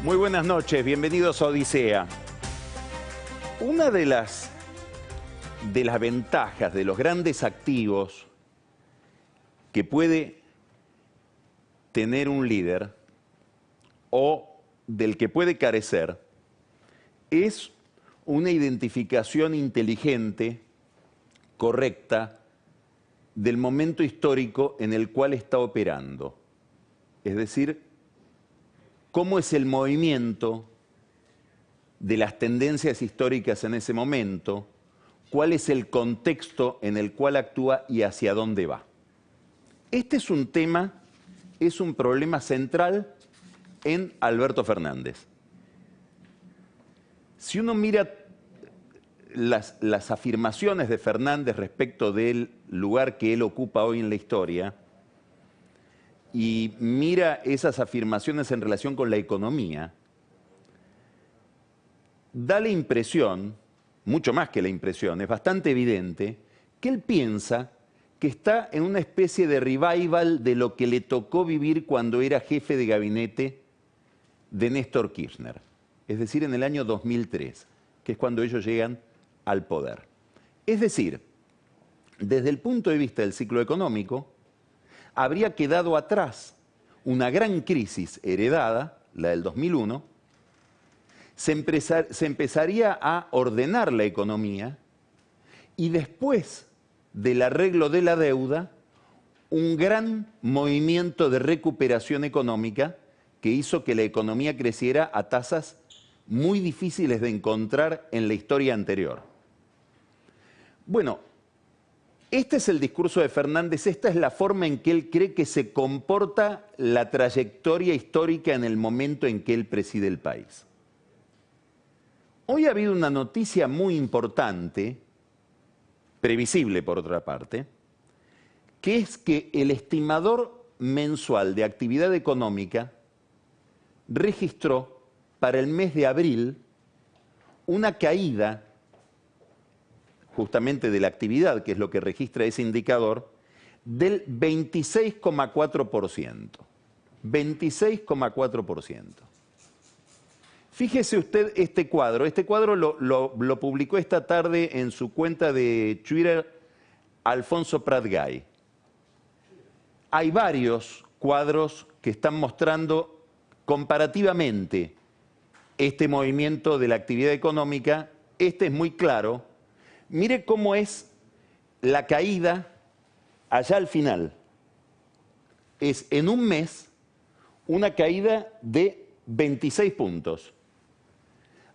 Muy buenas noches, bienvenidos a Odisea. Una de las ventajas de los grandes activos que puede tener un líder o del que puede carecer es una identificación inteligente, correcta, del momento histórico en el cual está operando. Es decir, cómo es el movimiento de las tendencias históricas en ese momento, cuál es el contexto en el cual actúa y hacia dónde va. Este es un tema, es un problema central en Alberto Fernández. Si uno mira las afirmaciones de Fernández respecto del lugar que él ocupa hoy en la historia y mira esas afirmaciones en relación con la economía, da la impresión, mucho más que la impresión, es bastante evidente, que él piensa que está en una especie de revival de lo que le tocó vivir cuando era jefe de gabinete de Néstor Kirchner, es decir, en el año 2003, que es cuando ellos llegan al poder. Es decir, desde el punto de vista del ciclo económico, habría quedado atrás una gran crisis heredada, la del 2001, se empezaría a ordenar la economía y después del arreglo de la deuda, un gran movimiento de recuperación económica que hizo que la economía creciera a tasas muy difíciles de encontrar en la historia anterior. Bueno, este es el discurso de Fernández, esta es la forma en que él cree que se comporta la trayectoria histórica en el momento en que él preside el país. Hoy ha habido una noticia muy importante, previsible por otra parte, que es que el estimador mensual de actividad económica registró para el mes de abril una caída justamente de la actividad, que es lo que registra ese indicador, del 26,4%. 26,4%. Fíjese usted este cuadro lo publicó esta tarde en su cuenta de Twitter Alfonso Prat-Gay. Hay varios cuadros que están mostrando comparativamente este movimiento de la actividad económica. Este es muy claro. Mire cómo es la caída allá al final. Es en un mes una caída de 26 puntos.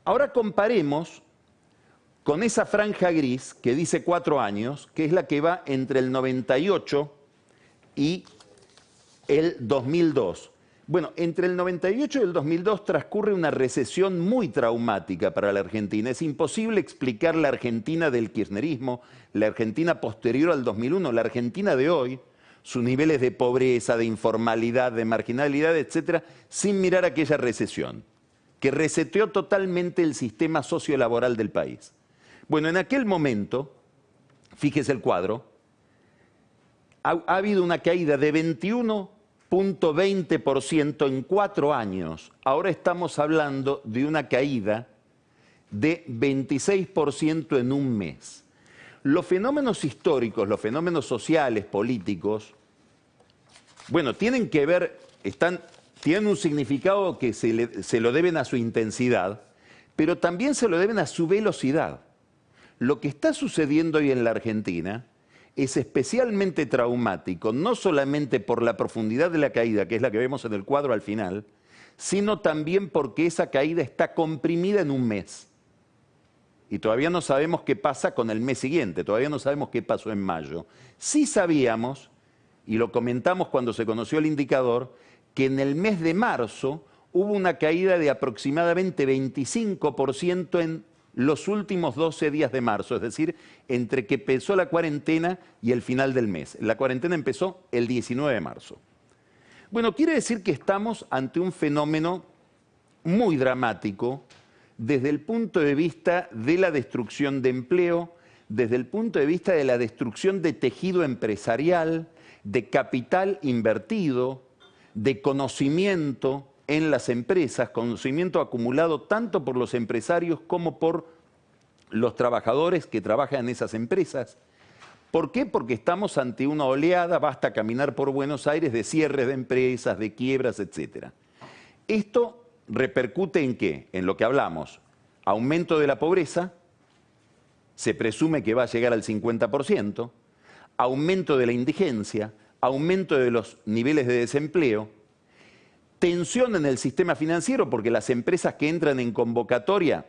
Ahora comparemos con esa franja gris que dice 4 años, que es la que va entre el 98 y el 2002. Bueno, entre el 98 y el 2002 transcurre una recesión muy traumática para la Argentina. Es imposible explicar la Argentina del kirchnerismo, la Argentina posterior al 2001, la Argentina de hoy, sus niveles de pobreza, de informalidad, de marginalidad, etcétera, sin mirar aquella recesión, que reseteó totalmente el sistema sociolaboral del país. Bueno, en aquel momento, fíjese el cuadro, ha habido una caída de 21,20% en 4 años. Ahora estamos hablando de una caída de 26% en un mes. Los fenómenos históricos, los fenómenos sociales, políticos, bueno, tienen que ver, tienen un significado que se lo deben a su intensidad, pero también se lo deben a su velocidad. Lo que está sucediendo hoy en la Argentina es especialmente traumático, no solamente por la profundidad de la caída, que es la que vemos en el cuadro al final, sino también porque esa caída está comprimida en un mes. Y todavía no sabemos qué pasa con el mes siguiente, todavía no sabemos qué pasó en mayo. Sí sabíamos, y lo comentamos cuando se conoció el indicador, que en el mes de marzo hubo una caída de aproximadamente 25% en los últimos 12 días de marzo, es decir, entre que empezó la cuarentena y el final del mes. La cuarentena empezó el 19 de marzo. Bueno, quiere decir que estamos ante un fenómeno muy dramático desde el punto de vista de la destrucción de empleo, desde el punto de vista de la destrucción de tejido empresarial, de capital invertido, de conocimiento, en las empresas, conocimiento acumulado tanto por los empresarios como por los trabajadores que trabajan en esas empresas. ¿Por qué? Porque estamos ante una oleada, basta caminar por Buenos Aires, de cierres de empresas, de quiebras, etc. Esto repercute ¿en qué? En lo que hablamos. Aumento de la pobreza, se presume que va a llegar al 50%, aumento de la indigencia, aumento de los niveles de desempleo, tensión en el sistema financiero porque las empresas que entran en convocatoria,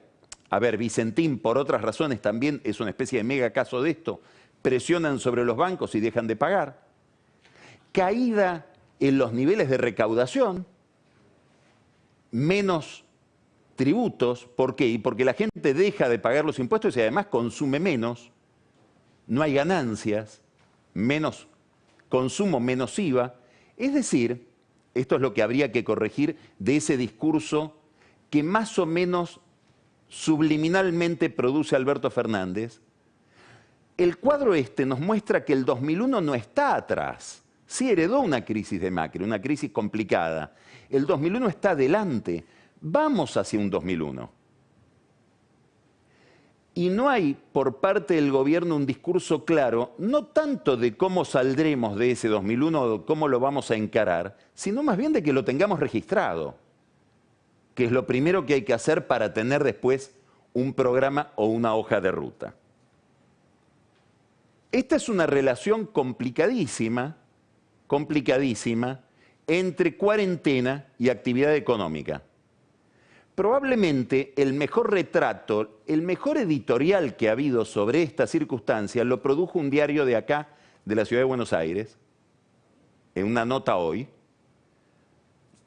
a ver, Vicentín por otras razones también es una especie de mega caso de esto, presionan sobre los bancos y dejan de pagar, caída en los niveles de recaudación, menos tributos, ¿por qué? Y porque la gente deja de pagar los impuestos y además consume menos, no hay ganancias, menos consumo, menos IVA. Es decir, esto es lo que habría que corregir de ese discurso que más o menos subliminalmente produce Alberto Fernández. El cuadro este nos muestra que el 2001 no está atrás. Sí heredó una crisis de Macri, una crisis complicada. El 2001 está adelante. Vamos hacia un 2001. Y no hay por parte del gobierno un discurso claro, no tanto de cómo saldremos de ese 2001 o cómo lo vamos a encarar, sino más bien de que lo tengamos registrado, que es lo primero que hay que hacer para tener después un programa o una hoja de ruta. Esta es una relación complicadísima entre cuarentena y actividad económica. Probablemente el mejor retrato, el mejor editorial que ha habido sobre esta circunstancia lo produjo un diario de acá, de la ciudad de Buenos Aires, en una nota hoy.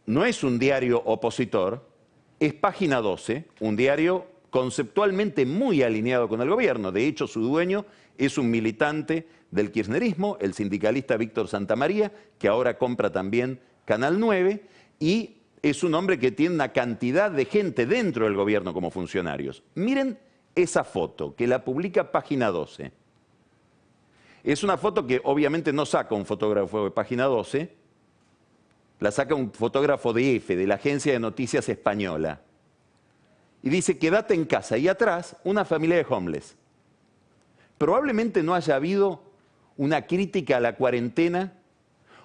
No es un diario opositor, es Página 12, un diario conceptualmente muy alineado con el gobierno. De hecho, su dueño es un militante del kirchnerismo, el sindicalista Víctor Santamaría, que ahora compra también Canal 9, y es un hombre que tiene una cantidad de gente dentro del gobierno como funcionarios. Miren esa foto, que la publica Página 12. Es una foto que obviamente no saca un fotógrafo de Página 12, la saca un fotógrafo de EFE, de la Agencia de Noticias Española. Y dice, quédate en casa. Y atrás, una familia de homeless. Probablemente no haya habido una crítica a la cuarentena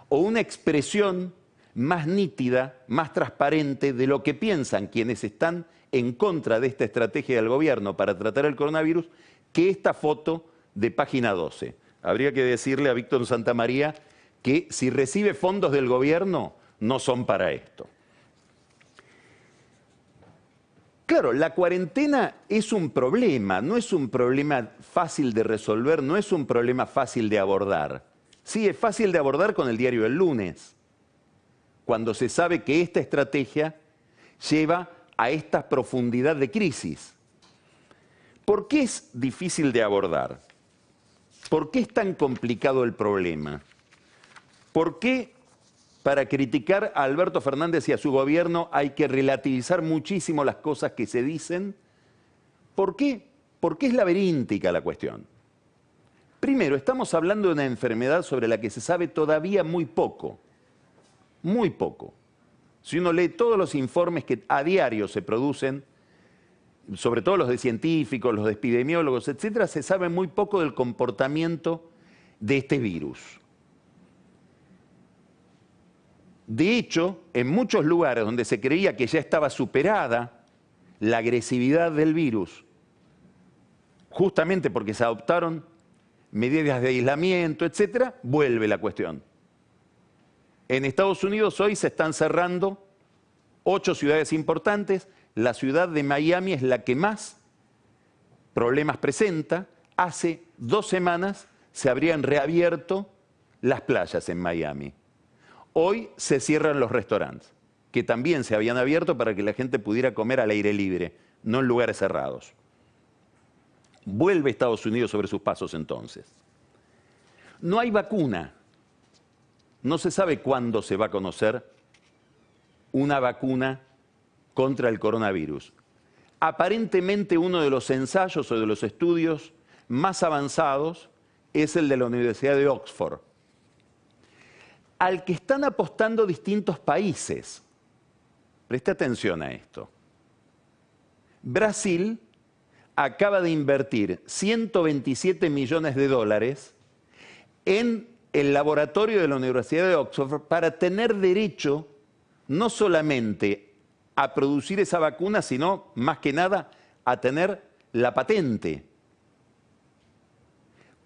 o una expresión más nítida, más transparente de lo que piensan quienes están en contra de esta estrategia del gobierno para tratar el coronavirus, que esta foto de Página 12. Habría que decirle a Víctor Santamaría que si recibe fondos del gobierno, no son para esto. Claro, la cuarentena es un problema, no es un problema fácil de resolver, no es un problema fácil de abordar. Sí, es fácil de abordar con el diario El Lunes, cuando se sabe que esta estrategia lleva a esta profundidad de crisis. ¿Por qué es difícil de abordar? ¿Por qué es tan complicado el problema? ¿Por qué para criticar a Alberto Fernández y a su gobierno hay que relativizar muchísimo las cosas que se dicen? ¿Por qué? Porque es laberíntica la cuestión. Primero, estamos hablando de una enfermedad sobre la que se sabe todavía muy poco. Muy poco. Si uno lee todos los informes que a diario se producen, sobre todo los de científicos, los de epidemiólogos, etcétera, se sabe muy poco del comportamiento de este virus. De hecho, en muchos lugares donde se creía que ya estaba superada la agresividad del virus, justamente porque se adoptaron medidas de aislamiento, etcétera, vuelve la cuestión. En Estados Unidos hoy se están cerrando 8 ciudades importantes. La ciudad de Miami es la que más problemas presenta. Hace 2 semanas se habrían reabierto las playas en Miami. Hoy se cierran los restaurantes, que también se habían abierto para que la gente pudiera comer al aire libre, no en lugares cerrados. Vuelve Estados Unidos sobre sus pasos entonces. No hay vacuna. No se sabe cuándo se va a conocer una vacuna contra el coronavirus. Aparentemente uno de los ensayos o de los estudios más avanzados es el de la Universidad de Oxford, al que están apostando distintos países. Preste atención a esto. Brasil acaba de invertir 127 millones de dólares en el laboratorio de la Universidad de Oxford para tener derecho no solamente a producir esa vacuna, sino más que nada a tener la patente.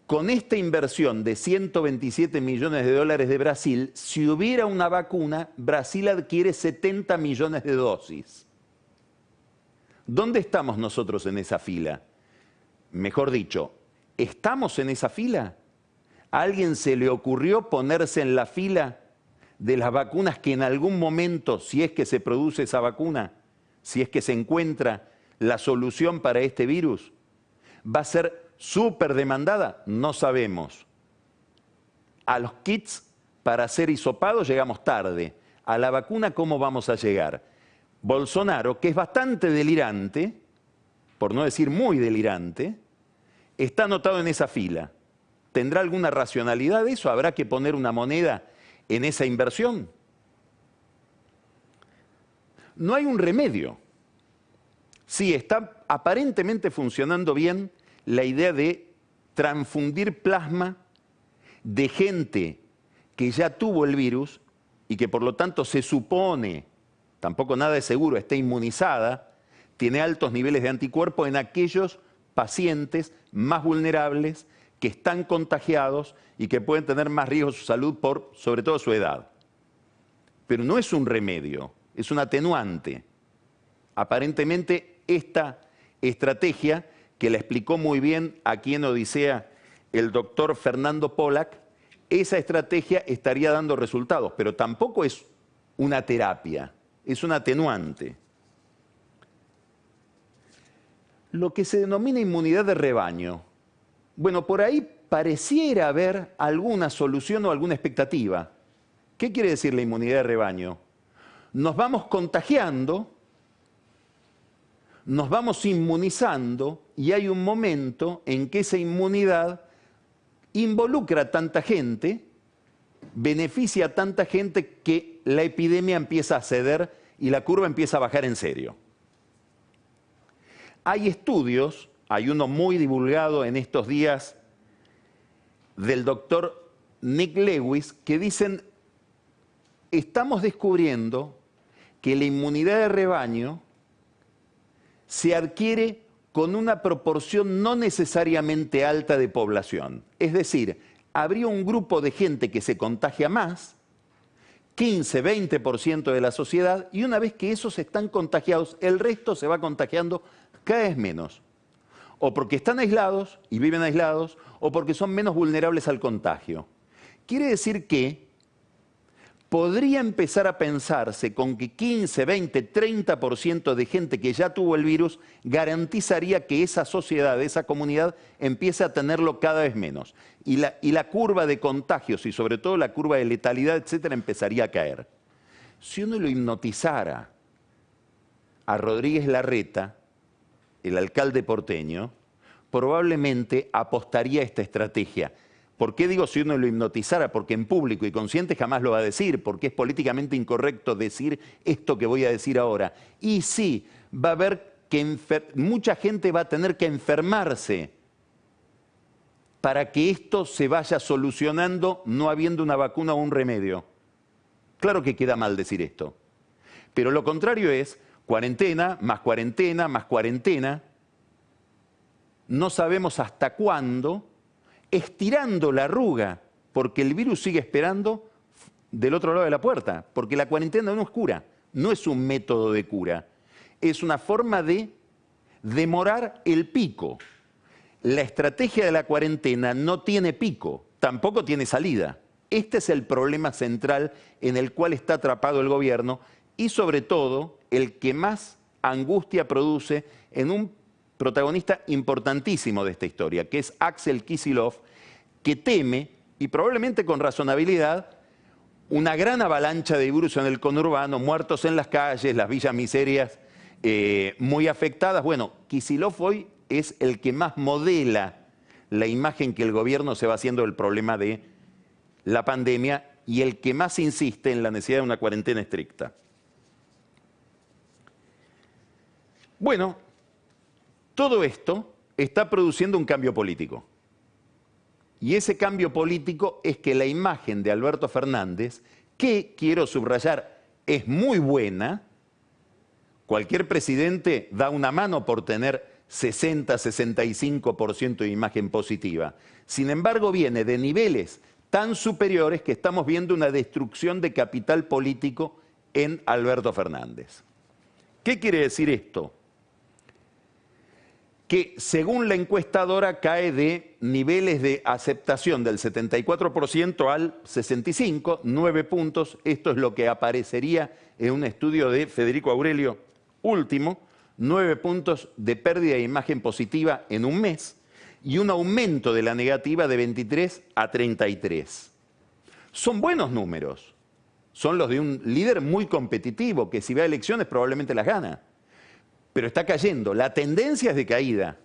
Con esta inversión de 127 millones de dólares de Brasil, si hubiera una vacuna, Brasil adquiere 70 millones de dosis. ¿Dónde estamos nosotros en esa fila? Mejor dicho, ¿estamos en esa fila? ¿A alguien se le ocurrió ponerse en la fila de las vacunas que en algún momento, si es que se produce esa vacuna, si es que se encuentra la solución para este virus, va a ser súper demandada? No sabemos. A los kits para hacer hisopado llegamos tarde. A la vacuna, ¿cómo vamos a llegar? Bolsonaro, que es bastante delirante, por no decir muy delirante, está anotado en esa fila. ¿Tendrá alguna racionalidad eso? ¿Habrá que poner una moneda en esa inversión? No hay un remedio. Sí, está aparentemente funcionando bien la idea de transfundir plasma de gente que ya tuvo el virus y que por lo tanto se supone, tampoco nada es seguro, está inmunizada, tiene altos niveles de anticuerpos en aquellos pacientes más vulnerables que están contagiados y que pueden tener más riesgo de su salud por, sobre todo, su edad. Pero no es un remedio, es un atenuante. Aparentemente esta estrategia, que la explicó muy bien aquí en Odisea el doctor Fernando Pollack, esa estrategia estaría dando resultados, pero tampoco es una terapia, es un atenuante. Lo que se denomina inmunidad de rebaño, bueno, por ahí pareciera haber alguna solución o alguna expectativa. ¿Qué quiere decir la inmunidad de rebaño? Nos vamos contagiando, nos vamos inmunizando y hay un momento en que esa inmunidad involucra a tanta gente, beneficia a tanta gente que la epidemia empieza a ceder y la curva empieza a bajar en serio. Hay estudios, hay uno muy divulgado en estos días del doctor Nick Lewis, que dicen, estamos descubriendo que la inmunidad de rebaño se adquiere con una proporción no necesariamente alta de población. Es decir, habría un grupo de gente que se contagia más, 15-20% de la sociedad, y una vez que esos están contagiados, el resto se va contagiando cada vez menos. O porque están aislados y viven aislados, o porque son menos vulnerables al contagio. Quiere decir que podría empezar a pensarse con que 15, 20, 30% de gente que ya tuvo el virus garantizaría que esa sociedad, esa comunidad, empiece a tenerlo cada vez menos. Y la curva de contagios y sobre todo la curva de letalidad, etcétera, empezaría a caer. Si uno lo hipnotizara a Rodríguez Larreta, el alcalde porteño, probablemente apostaría a esta estrategia. ¿Por qué digo si uno lo hipnotizara? Porque en público y consciente jamás lo va a decir, porque es políticamente incorrecto decir esto que voy a decir ahora. Y sí, va a haber que mucha gente va a tener que enfermarse para que esto se vaya solucionando no habiendo una vacuna o un remedio. Claro que queda mal decir esto. Pero lo contrario es cuarentena, más cuarentena, más cuarentena. No sabemos hasta cuándo, estirando la arruga, porque el virus sigue esperando del otro lado de la puerta, porque la cuarentena no es cura, no es un método de cura, es una forma de demorar el pico. La estrategia de la cuarentena no tiene pico, tampoco tiene salida. Este es el problema central en el cual está atrapado el gobierno y sobre todo el que más angustia produce en un protagonista importantísimo de esta historia, que es Axel Kicillof, que teme, y probablemente con razonabilidad, una gran avalancha de virus en el conurbano, muertos en las calles, las villas miserias muy afectadas. Bueno, Kicillof hoy es el que más modela la imagen que el gobierno se va haciendo del problema de la pandemia y el que más insiste en la necesidad de una cuarentena estricta. Bueno, todo esto está produciendo un cambio político. Y ese cambio político es que la imagen de Alberto Fernández, que quiero subrayar, es muy buena. Cualquier presidente da una mano por tener 60-65% de imagen positiva. Sin embargo, viene de niveles tan superiores que estamos viendo una destrucción de capital político en Alberto Fernández. ¿Qué quiere decir esto? Que según la encuestadora cae de niveles de aceptación del 74% al 65%, 9 puntos. Esto es lo que aparecería en un estudio de Federico Aurelio último, 9 puntos de pérdida de imagen positiva en un mes y un aumento de la negativa de 23 a 33. Son buenos números, son los de un líder muy competitivo que si va a elecciones probablemente las gana. Pero está cayendo, la tendencia es de caída.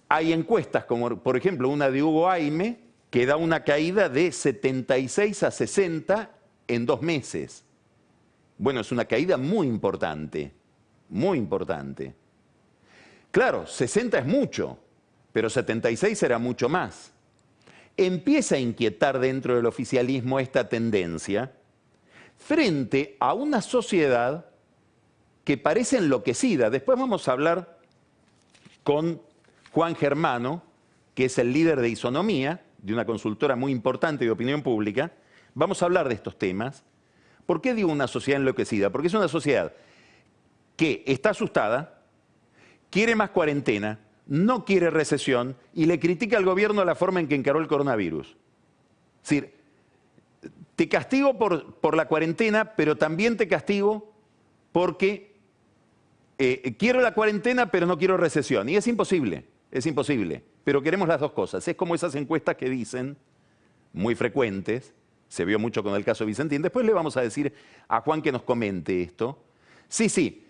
Hay encuestas como por ejemplo una de Hugo Aime que da una caída de 76 a 60 en 2 meses. Bueno, es una caída muy importante, muy importante. Claro, 60 es mucho, pero 76 era mucho más. Empieza a inquietar dentro del oficialismo esta tendencia frente a una sociedad que parece enloquecida. Después vamos a hablar con Juan Germano, que es el líder de Isonomía, de una consultora muy importante de opinión pública. Vamos a hablar de estos temas. ¿Por qué digo una sociedad enloquecida? Porque es una sociedad que está asustada, quiere más cuarentena, no quiere recesión y le critica al gobierno la forma en que encaró el coronavirus. Es decir, te castigo por la cuarentena, pero también te castigo porque quiero la cuarentena, pero no quiero recesión. Y es imposible, pero queremos las dos cosas. Es como esas encuestas que dicen, muy frecuentes, se vio mucho con el caso Vicentín. Después le vamos a decir a Juan que nos comente esto. Sí,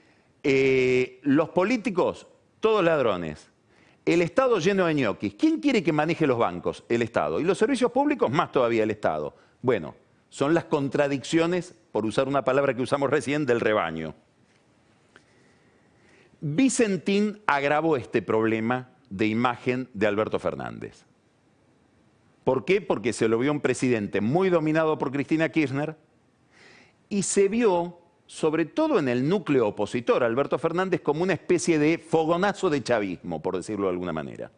los políticos, todos ladrones. El Estado lleno de ñoquis. ¿Quién quiere que maneje los bancos? El Estado. Y los servicios públicos, más todavía el Estado. Bueno, son las contradicciones, por usar una palabra que usamos recién, del rebaño. Vicentín agravó este problema de imagen de Alberto Fernández. ¿Por qué? Porque se lo vio un presidente muy dominado por Cristina Kirchner y se vio, sobre todo en el núcleo opositor, Alberto Fernández como una especie de fogonazo de chavismo, por decirlo de alguna manera,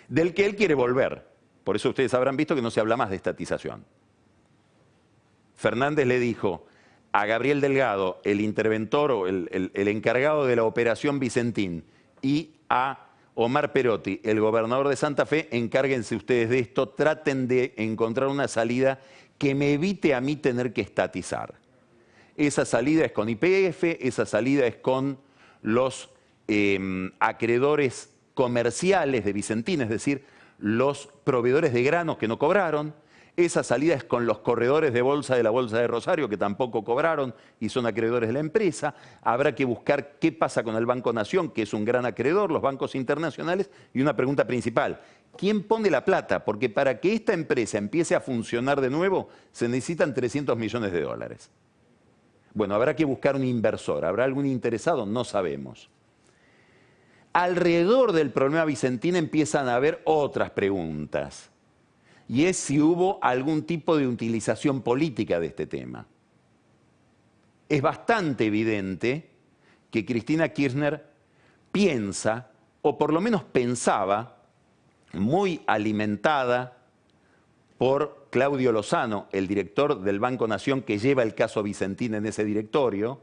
del que él quiere volver. Por eso ustedes habrán visto que no se habla más de estatización. Fernández le dijo a Gabriel Delgado, el interventor o el encargado de la operación Vicentín, y a Omar Perotti, el gobernador de Santa Fe, encárguense ustedes de esto, traten de encontrar una salida que me evite a mí tener que estatizar. Esa salida es con YPF, esa salida es con los acreedores comerciales de Vicentín, es decir, los proveedores de granos que no cobraron. Esa salida es con los corredores de bolsa de la Bolsa de Rosario, que tampoco cobraron y son acreedores de la empresa. Habrá que buscar qué pasa con el Banco Nación, que es un gran acreedor, los bancos internacionales. Y una pregunta principal, ¿quién pone la plata? Porque para que esta empresa empiece a funcionar de nuevo, se necesitan 300 millones de dólares. Bueno, habrá que buscar un inversor. ¿Habrá algún interesado? No sabemos. Alrededor del problema Vicentín empiezan a haber otras preguntas. Y es si hubo algún tipo de utilización política de este tema. Es bastante evidente que Cristina Kirchner piensa, o por lo menos pensaba, muy alimentada por Claudio Lozano, el director del Banco Nación que lleva el caso Vicentín en ese directorio,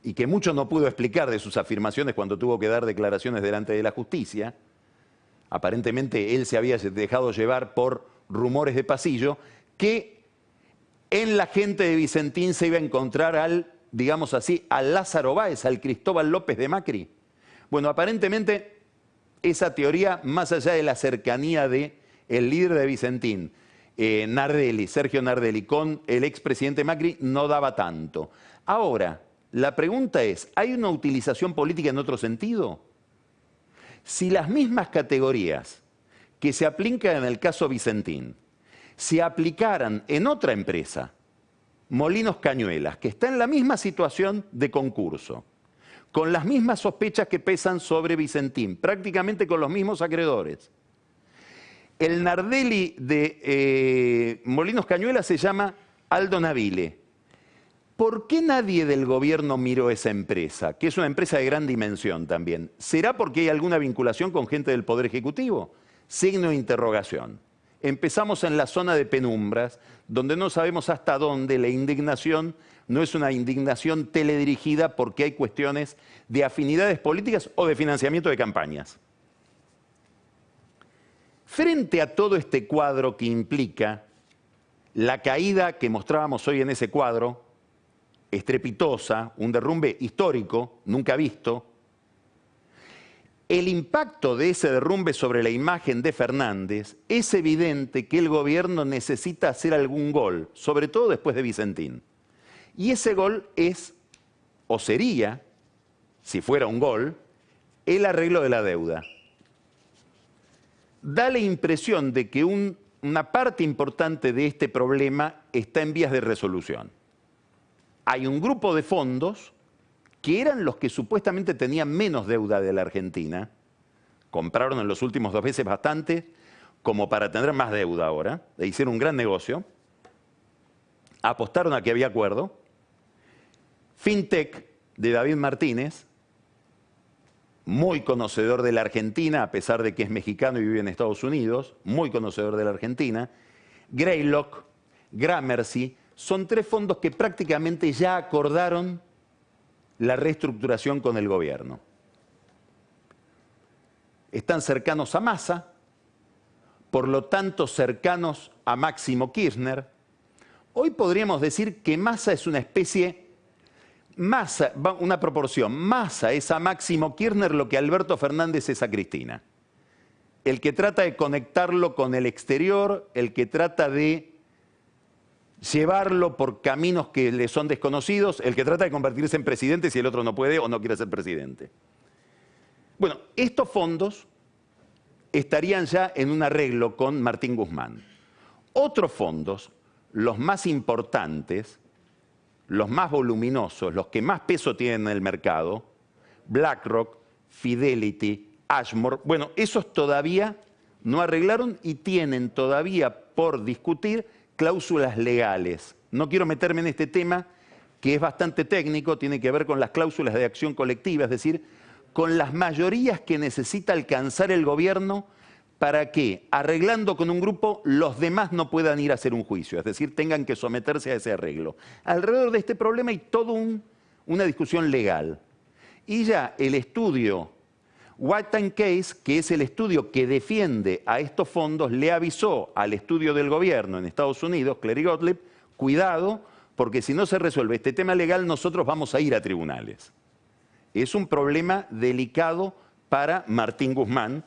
y que mucho no pudo explicar de sus afirmaciones cuando tuvo que dar declaraciones delante de la justicia. Aparentemente él se había dejado llevar por rumores de pasillo que en la gente de Vicentín se iba a encontrar al, digamos así, al Lázaro Báez, al Cristóbal López de Macri. Bueno, aparentemente esa teoría, más allá de la cercanía del líder de Vicentín, Nardelli, Sergio Nardelli, con el expresidente Macri, no daba tanto. Ahora, la pregunta es, ¿hay una utilización política en otro sentido? Si las mismas categorías que se aplican en el caso Vicentín se aplicaran en otra empresa, Molinos Cañuelas, que está en la misma situación de concurso, con las mismas sospechas que pesan sobre Vicentín, prácticamente con los mismos acreedores. El Nardelli de Molinos Cañuelas se llama Aldo Navile. ¿Por qué nadie del gobierno miró esa empresa? Que es una empresa de gran dimensión también. ¿Será porque hay alguna vinculación con gente del Poder Ejecutivo? Signo de interrogación. Empezamos en la zona de penumbras, donde no sabemos hasta dónde la indignación no es una indignación teledirigida porque hay cuestiones de afinidades políticas o de financiamiento de campañas. Frente a todo este cuadro que implica la caída que mostrábamos hoy en ese cuadro, estrepitosa, un derrumbe histórico, nunca visto, el impacto de ese derrumbe sobre la imagen de Fernández, es evidente que el gobierno necesita hacer algún gol, sobre todo después de Vicentín. Y ese gol es, o sería, si fuera un gol, el arreglo de la deuda. Da la impresión de que una parte importante de este problema está en vías de resolución. Hay un grupo de fondos que eran los que supuestamente tenían menos deuda de la Argentina, compraron en los últimos 2 meses bastante, como para tener más deuda ahora, e hicieron un gran negocio, apostaron a que había acuerdo. Fintech de David Martínez, muy conocedor de la Argentina, a pesar de que es mexicano y vive en Estados Unidos, muy conocedor de la Argentina. Greylock, Gramercy, son 3 fondos que prácticamente ya acordaron la reestructuración con el gobierno. Están cercanos a Massa, por lo tanto cercanos a Máximo Kirchner. Hoy podríamos decir que Massa es una especie, Massa, una proporción, Massa es a Máximo Kirchner lo que Alberto Fernández es a Cristina. El que trata de conectarlo con el exterior, el que trata de llevarlo por caminos que le son desconocidos, el que trata de convertirse en presidente si el otro no puede o no quiere ser presidente. Bueno, estos fondos estarían ya en un arreglo con Martín Guzmán. Otros fondos, los más importantes, los más voluminosos, los que más peso tienen en el mercado, BlackRock, Fidelity, Ashmore, bueno, esos todavía no arreglaron y tienen todavía por discutir cláusulas legales. No quiero meterme en este tema, que es bastante técnico, tiene que ver con las cláusulas de acción colectiva, es decir, con las mayorías que necesita alcanzar el gobierno para que, arreglando con un grupo, los demás no puedan ir a hacer un juicio, es decir, tengan que someterse a ese arreglo. Alrededor de este problema hay toda una discusión legal. Y ya el estudio White Case, que es el estudio que defiende a estos fondos, le avisó al estudio del gobierno en Estados Unidos, Clery Gottlieb, cuidado, porque si no se resuelve este tema legal, nosotros vamos a ir a tribunales. Es un problema delicado para Martín Guzmán.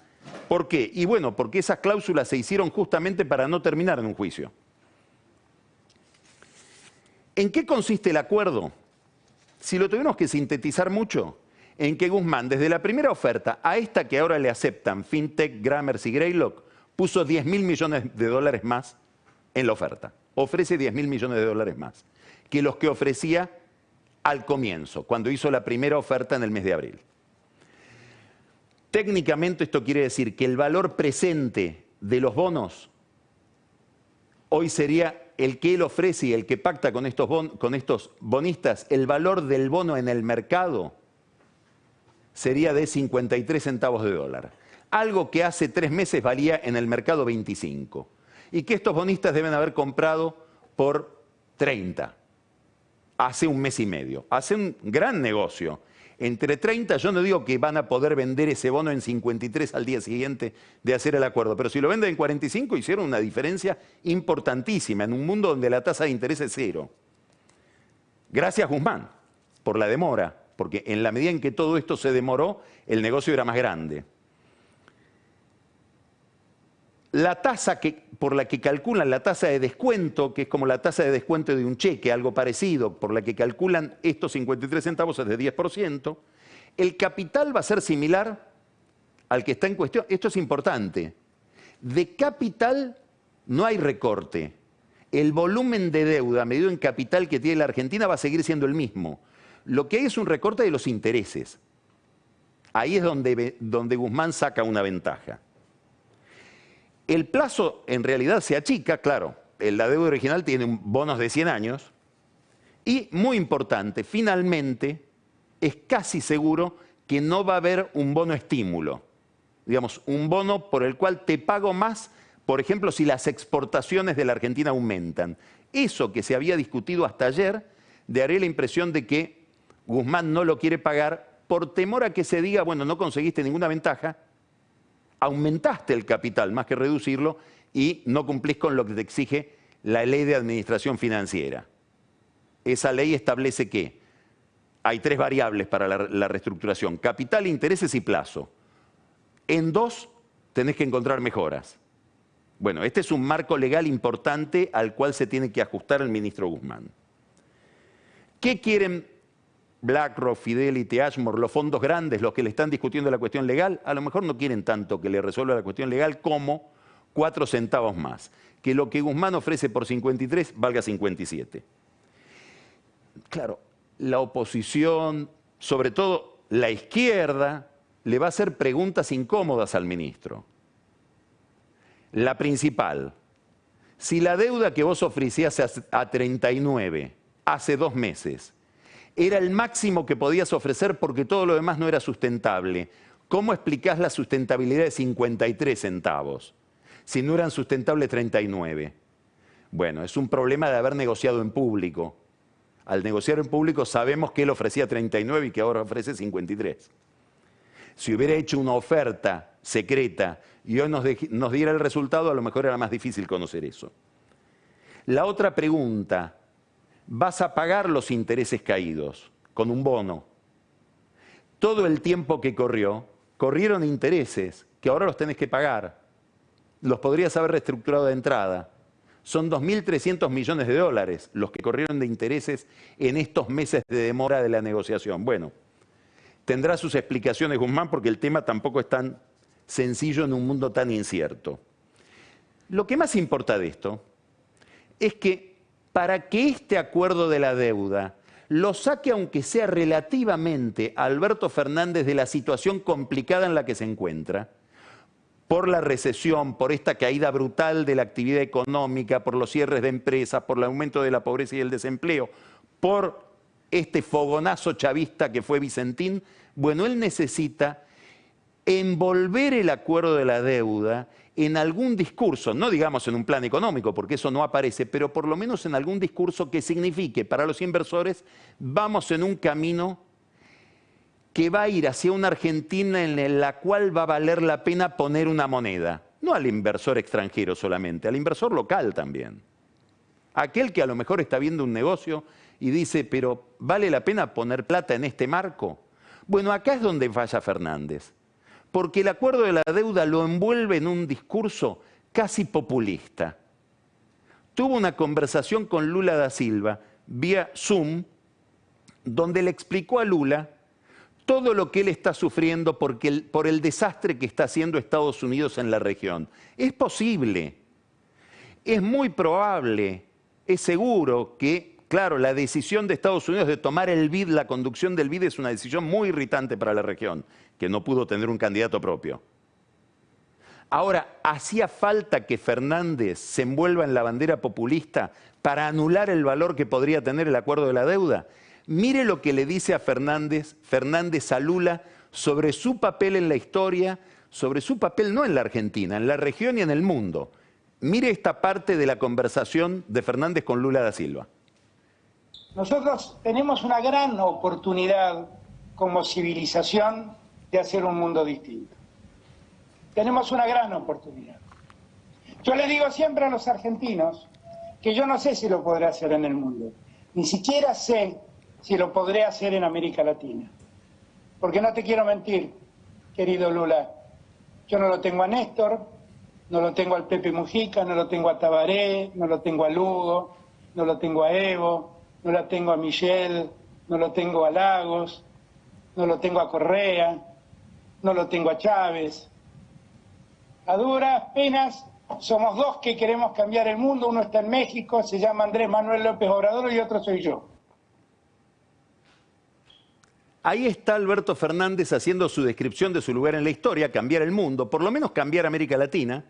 ¿Por qué? Y bueno, porque esas cláusulas se hicieron justamente para no terminar en un juicio. ¿En qué consiste el acuerdo? Si lo tuvimos que sintetizar mucho, en que Guzmán, desde la primera oferta a esta que ahora le aceptan Fintech, Gramercy y Greylock, puso 10.000 millones de dólares más en la oferta. Ofrece 10.000 millones de dólares más que los que ofrecía al comienzo, cuando hizo la primera oferta en el mes de abril. Técnicamente esto quiere decir que el valor presente de los bonos hoy sería el que él ofrece y el que pacta con estos bonistas, el valor del bono en el mercado sería de 53 centavos de dólar. Algo que hace 3 meses valía en el mercado 25. Y que estos bonistas deben haber comprado por 30. Hace un mes y medio. Hace un gran negocio. Entre 30, yo no digo que van a poder vender ese bono en 53 al día siguiente de hacer el acuerdo, pero si lo venden en 45 hicieron una diferencia importantísima en un mundo donde la tasa de interés es 0. Gracias Guzmán por la demora, porque en la medida en que todo esto se demoró, el negocio era más grande. La tasa por la que calculan la tasa de descuento, que es como la tasa de descuento de un cheque, algo parecido, por la que calculan estos 53 centavos es de 10%, el capital va a ser similar al que está en cuestión. Esto es importante. De capital no hay recorte. el volumen de deuda medido en capital que tiene la Argentina va a seguir siendo el mismo. Lo que hay es un recorte de los intereses. Ahí es donde Guzmán saca una ventaja. El plazo en realidad se achica, claro. La deuda original tiene bonos de 100 años. Y, muy importante, finalmente es casi seguro que no va a haber un bono estímulo. Digamos, un bono por el cual te pago más, por ejemplo, si las exportaciones de la Argentina aumentan. Eso que se había discutido hasta ayer, daría la impresión de que Guzmán no lo quiere pagar por temor a que se diga, bueno, no conseguiste ninguna ventaja, aumentaste el capital más que reducirlo y no cumplís con lo que te exige la ley de administración financiera. Esa ley establece que hay 3 variables para la reestructuración: capital, intereses y plazo. En 2 tenés que encontrar mejoras. Bueno, este es un marco legal importante al cual se tiene que ajustar el ministro Guzmán. ¿Qué quieren BlackRock, Fidelity, Ashmore, los fondos grandes, los que le están discutiendo la cuestión legal? A lo mejor no quieren tanto que le resuelva la cuestión legal como 4 centavos más. Que lo que Guzmán ofrece por 53 valga 57. Claro, la oposición, sobre todo la izquierda, le va a hacer preguntas incómodas al ministro. La principal: si la deuda que vos ofrecías a 39 hace 2 meses era el máximo que podías ofrecer porque todo lo demás no era sustentable, ¿cómo explicás la sustentabilidad de 53 centavos si no eran sustentables 39? Bueno, es un problema de haber negociado en público. Al negociar en público sabemos que él ofrecía 39 y que ahora ofrece 53. Si hubiera hecho una oferta secreta y hoy nos diera el resultado, a lo mejor era más difícil conocer eso. La otra pregunta: vas a pagar los intereses caídos con un bono. Todo el tiempo que corrieron intereses que ahora los tenés que pagar. Los podrías haber reestructurado de entrada. Son 2.300 millones de dólares los que corrieron de intereses en estos meses de demora de la negociación. Bueno, tendrá sus explicaciones Guzmán, porque el tema tampoco es tan sencillo en un mundo tan incierto. Lo que más importa de esto es que para que este acuerdo de la deuda lo saque, aunque sea relativamente, a Alberto Fernández de la situación complicada en la que se encuentra, por la recesión, por esta caída brutal de la actividad económica, por los cierres de empresas, por el aumento de la pobreza y el desempleo, por este fogonazo chavista que fue Vicentín, bueno, él necesita envolver el acuerdo de la deuda en algún discurso, no digamos en un plan económico, porque eso no aparece, pero por lo menos en algún discurso que signifique para los inversores: vamos en un camino que va a ir hacia una Argentina en la cual va a valer la pena poner una moneda. No al inversor extranjero solamente, al inversor local también. Aquel que a lo mejor está viendo un negocio y dice, pero ¿vale la pena poner plata en este marco? Bueno, acá es donde falla Fernández, porque el acuerdo de la deuda lo envuelve en un discurso casi populista. Tuvo una conversación con Lula da Silva vía Zoom, donde le explicó a Lula todo lo que él está sufriendo por el desastre que está haciendo Estados Unidos en la región. Es posible, es muy probable, es seguro que, claro, la decisión de Estados Unidos de tomar el BID, la conducción del BID, es una decisión muy irritante para la región, que no pudo tener un candidato propio. Ahora, ¿hacía falta que Fernández se envuelva en la bandera populista para anular el valor que podría tener el acuerdo de la deuda? Mire lo que le dice a Fernández a Lula sobre su papel en la historia, sobre su papel no en la Argentina, en la región y en el mundo. Mire esta parte de la conversación de Fernández con Lula da Silva. Nosotros tenemos una gran oportunidad como civilización de hacer un mundo distinto. Tenemos una gran oportunidad. Yo les digo siempre a los argentinos que yo no sé si lo podré hacer en el mundo. Ni siquiera sé si lo podré hacer en América Latina. Porque no te quiero mentir, querido Lula, yo no lo tengo a Néstor, no lo tengo al Pepe Mujica, no lo tengo a Tabaré, no lo tengo a Lugo, no lo tengo a Evo, no lo tengo a Michel, no lo tengo a Lagos, no lo tengo a Correa, no lo tengo a Chávez. A duras penas Somos dos que queremos cambiar el mundo, uno está en México, se llama Andrés Manuel López Obrador y otro soy yo. Ahí está Alberto Fernández haciendo su descripción de su lugar en la historia, cambiar el mundo, por lo menos cambiar América Latina,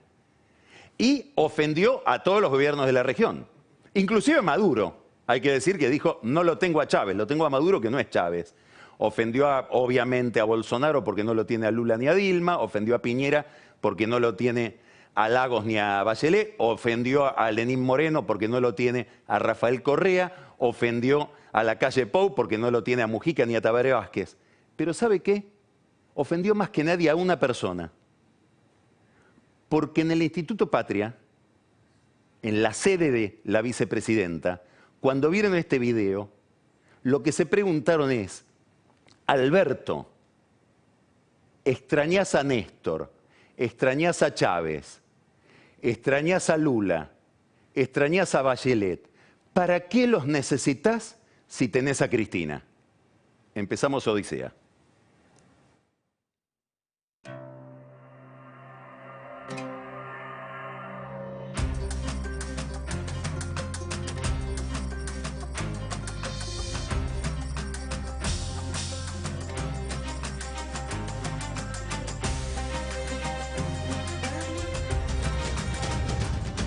y ofendió a todos los gobiernos de la región, inclusive a Maduro. Hay que decir que dijo, no lo tengo a Chávez, lo tengo a Maduro, que no es Chávez. Ofendió obviamente a Bolsonaro porque no lo tiene a Lula ni a Dilma, ofendió a Piñera porque no lo tiene a Lagos ni a Bachelet, ofendió a Lenín Moreno porque no lo tiene a Rafael Correa, ofendió a Lacalle Pou porque no lo tiene a Mujica ni a Tabaré Vázquez. Pero ¿sabe qué? Ofendió más que nadie a una persona. Porque en el Instituto Patria, en la sede de la vicepresidenta, cuando vieron este video, lo que se preguntaron es, Alberto, ¿extrañás a Néstor? ¿Extrañás a Chávez? ¿Extrañás a Lula? ¿Extrañás a Bachelet? ¿Para qué los necesitas si tenés a Cristina? Empezamos Odisea.